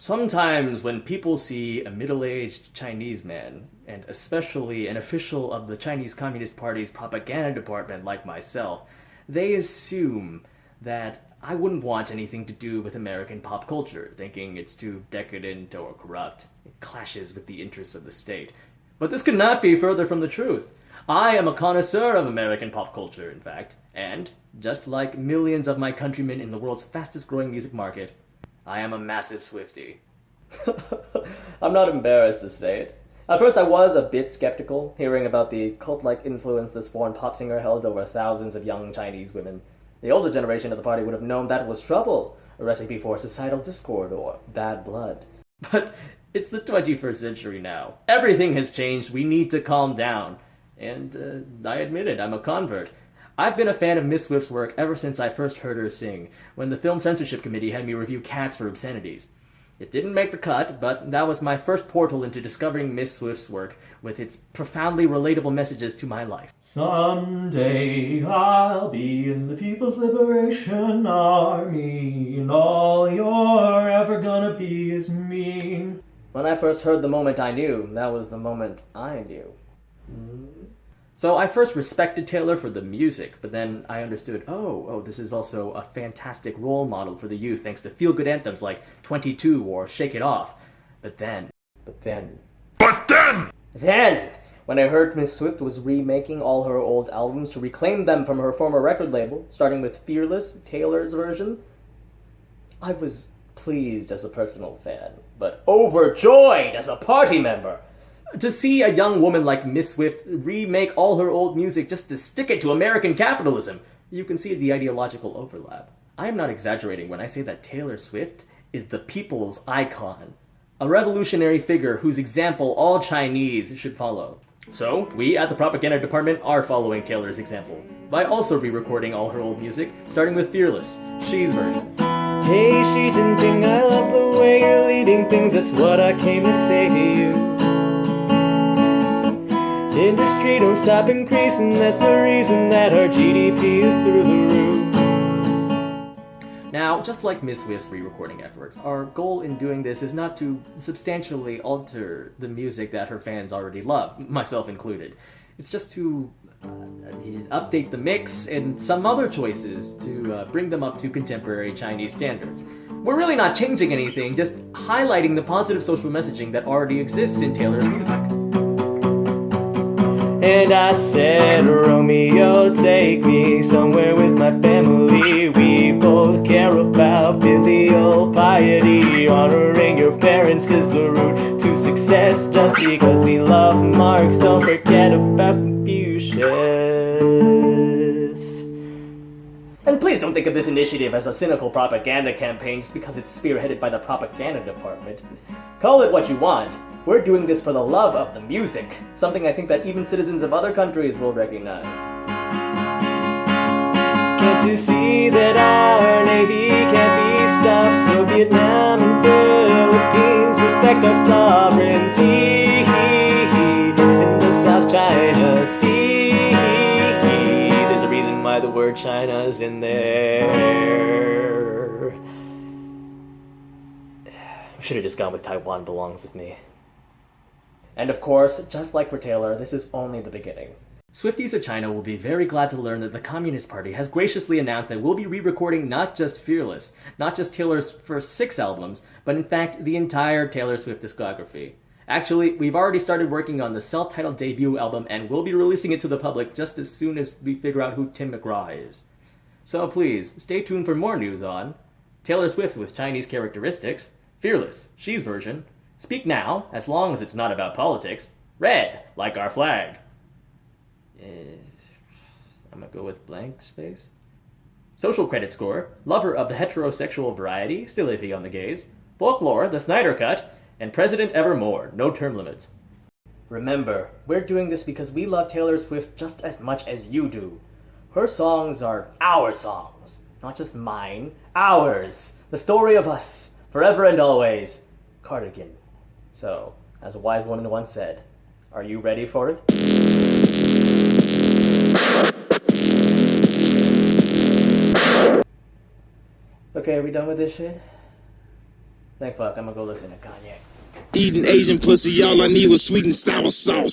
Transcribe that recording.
Sometimes when people see a middle-aged Chinese man, and especially an official of the Chinese Communist Party's propaganda department like myself, they assume that I wouldn't want anything to do with American pop culture, thinking it's too decadent or corrupt. It clashes with the interests of the state. But this could not be further from the truth. I am a connoisseur of American pop culture, in fact, and, just like millions of my countrymen in the world's fastest-growing music market, I am a massive Swiftie. I'm not embarrassed to say it. At first I was a bit skeptical, hearing about the cult-like influence this foreign pop singer held over thousands of young Chinese women. The older generation of the party would have known that was trouble, a recipe for societal discord or bad blood. But it's the 21st century now. Everything has changed. We need to calm down. And I admit it, I'm a convert. I've been a fan of Miss Swift's work ever since I first heard her sing, when the Film Censorship Committee had me review Cats for obscenities. It didn't make the cut, but that was my first portal into discovering Miss Swift's work, with its profoundly relatable messages to my life. Someday I'll be in the People's Liberation Army, and all you're ever gonna be is me. When I first heard the moment I knew, that was the moment I knew. So I first respected Taylor for the music, but then I understood, this is also a fantastic role model for the youth thanks to feel-good anthems like 22 or Shake It Off. But then, when I heard Miss Swift was remaking all her old albums to reclaim them from her former record label, starting with Fearless, Taylor's version, I was pleased as a personal fan, but overjoyed as a party member. To see a young woman like Miss Swift remake all her old music just to stick it to American capitalism, you can see the ideological overlap. I am not exaggerating when I say that Taylor Swift is the people's icon, a revolutionary figure whose example all Chinese should follow. So, we at the propaganda department are following Taylor's example, by also re-recording all her old music, starting with Fearless, Xi's version. Hey Xi Jinping, I love the way you're leading things, that's what I came to say to you. Industry don't stop increasing, that's the reason that our GDP is through the roof. Now, just like Miss Swift's re-recording efforts, our goal in doing this is not to substantially alter the music that her fans already love, myself included. It's just to update the mix and some other choices to bring them up to contemporary Chinese standards. We're really not changing anything, just highlighting the positive social messaging that already exists in Taylor's music. And I said, Romeo, take me somewhere with my family. We both care about filial piety. Honoring your parents is the route to success. Just because we love Marx, don't forget about Confucius. And please don't think of this initiative as a cynical propaganda campaign just because it's spearheaded by the propaganda department. Call it what you want. We're doing this for the love of the music, something I think that even citizens of other countries will recognize. Can't you see that our Navy can't be stopped? So Vietnam and Philippines respect our sovereignty in the South China Sea. There's a reason why the word China's in there. I should have just gone with Taiwan belongs with me. And of course, just like for Taylor, this is only the beginning. Swifties of China will be very glad to learn that the Communist Party has graciously announced that we'll be re-recording not just Fearless, not just Taylor's first 6 albums, but in fact the entire Taylor Swift discography. Actually, we've already started working on the self-titled debut album and we'll be releasing it to the public just as soon as we figure out who Tim McGraw is. So please, stay tuned for more news on Taylor Swift with Chinese characteristics, Fearless, Xi's version, Speak Now, as long as it's not about politics, Red, like our flag. I'm gonna go with blank space. Social credit score, Lover of the heterosexual variety, still iffy on the gays, Folklore, the Snyder Cut, and President Evermore, no term limits. Remember, we're doing this because we love Taylor Swift just as much as you do. Her songs are our songs, not just mine, ours, the story of us, forever and always. Cardigan. So, as a wise woman once said, are you ready for it? Okay, are we done with this shit? Thank fuck, I'm gonna go listen to Kanye. Eating Asian pussy, all I need was sweet and sour sauce.